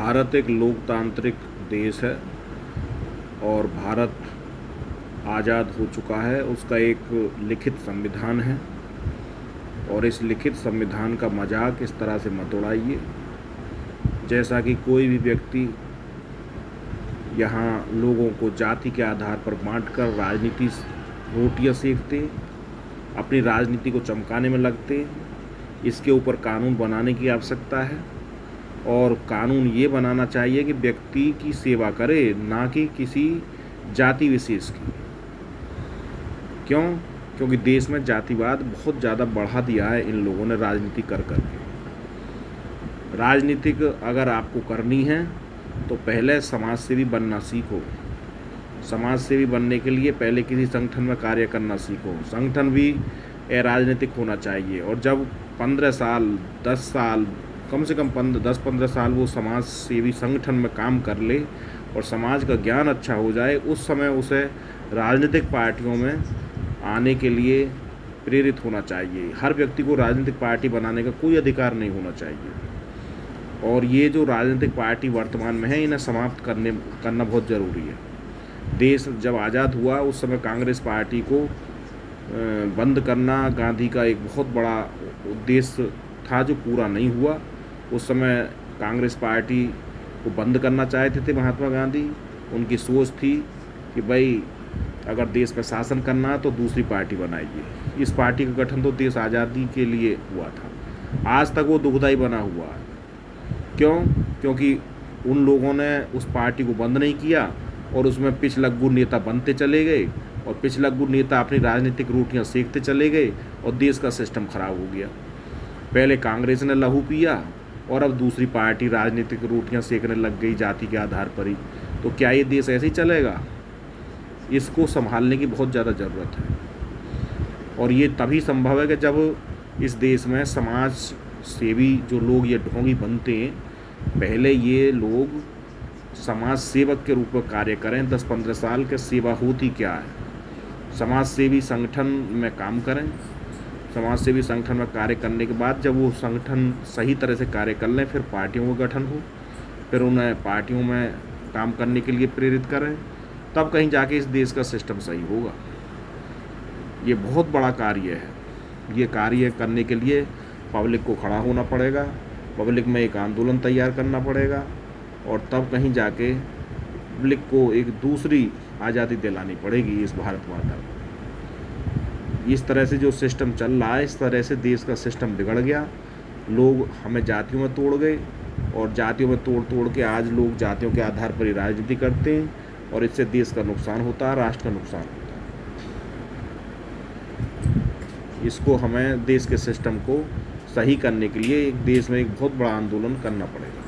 भारत एक लोकतांत्रिक देश है और भारत आज़ाद हो चुका है। उसका एक लिखित संविधान है और इस लिखित संविधान का मजाक इस तरह से मत उड़ाइए जैसा कि कोई भी व्यक्ति यहाँ लोगों को जाति के आधार पर बांटकर राजनीति रोटियां सेकते, अपनी राजनीति को चमकाने में लगते। इसके ऊपर कानून बनाने की आवश्यकता है और कानून ये बनाना चाहिए कि व्यक्ति की सेवा करे, ना कि किसी जाति विशेष की। क्यों? क्योंकि देश में जातिवाद बहुत ज़्यादा बढ़ा दिया है इन लोगों ने राजनीति कर करके। राजनीतिक अगर आपको करनी है तो पहले समाज सेवी बनना सीखो। समाज सेवी बनने के लिए पहले किसी संगठन में कार्य करना सीखो। संगठन भी राजनीतिक होना चाहिए और जब 15 साल 10 साल कम से कम 10-15 साल वो समाज सेवी संगठन में काम कर ले और समाज का ज्ञान अच्छा हो जाए, उस समय उसे राजनीतिक पार्टियों में आने के लिए प्रेरित होना चाहिए। हर व्यक्ति को राजनीतिक पार्टी बनाने का कोई अधिकार नहीं होना चाहिए और ये जो राजनीतिक पार्टी वर्तमान में है इन्हें समाप्त करना बहुत ज़रूरी है। देश जब आज़ाद हुआ उस समय कांग्रेस पार्टी को बंद करना गांधी का एक बहुत बड़ा उद्देश्य था जो पूरा नहीं हुआ। उस समय कांग्रेस पार्टी को बंद करना चाहते थे महात्मा गांधी। उनकी सोच थी कि भाई अगर देश पर शासन करना है तो दूसरी पार्टी बनाइए। इस पार्टी का गठन तो देश आज़ादी के लिए हुआ था। आज तक वो दुखदाई बना हुआ है। क्यों? क्योंकि उन लोगों ने उस पार्टी को बंद नहीं किया और उसमें पिछलग्गू नेता बनते चले गए और पिछलग्गू नेता अपनी राजनीतिक रोटियां सेकते चले गए और देश का सिस्टम खराब हो गया। पहले कांग्रेस ने लहू पिया और अब दूसरी पार्टी राजनीतिक रोटियां सेकने लग गई जाति के आधार पर ही। तो क्या ये देश ऐसे ही चलेगा? इसको संभालने की बहुत ज़्यादा ज़रूरत है और ये तभी संभव है कि जब इस देश में समाज सेवी जो लोग ये ढोंगी बनते हैं, पहले ये लोग समाज सेवक के रूप में कार्य करें। 10-15 साल के सेवा होती क्या है, समाज सेवी संगठन में काम करें। समाज सेवी संगठन में कार्य करने के बाद जब वो संगठन सही तरह से कार्य कर लें फिर पार्टियों का गठन हो, फिर उन्हें पार्टियों में काम करने के लिए प्रेरित करें, तब कहीं जाके इस देश का सिस्टम सही होगा। ये बहुत बड़ा कार्य है। ये कार्य करने के लिए पब्लिक को खड़ा होना पड़ेगा, पब्लिक में एक आंदोलन तैयार करना पड़ेगा और तब कहीं जाके पब्लिक को एक दूसरी आज़ादी दिलानी पड़ेगी इस भारत माता को। इस तरह से जो सिस्टम चल रहा है, इस तरह से देश का सिस्टम बिगड़ गया। लोग हमें जातियों में तोड़ गए और जातियों में तोड़ के आज लोग जातियों के आधार पर ही राजनीति करते हैं और इससे देश का नुकसान होता है, राष्ट्र का नुकसान होता है। इसको हमें देश के सिस्टम को सही करने के लिए एक देश में एक बहुत बड़ा आंदोलन करना पड़ेगा।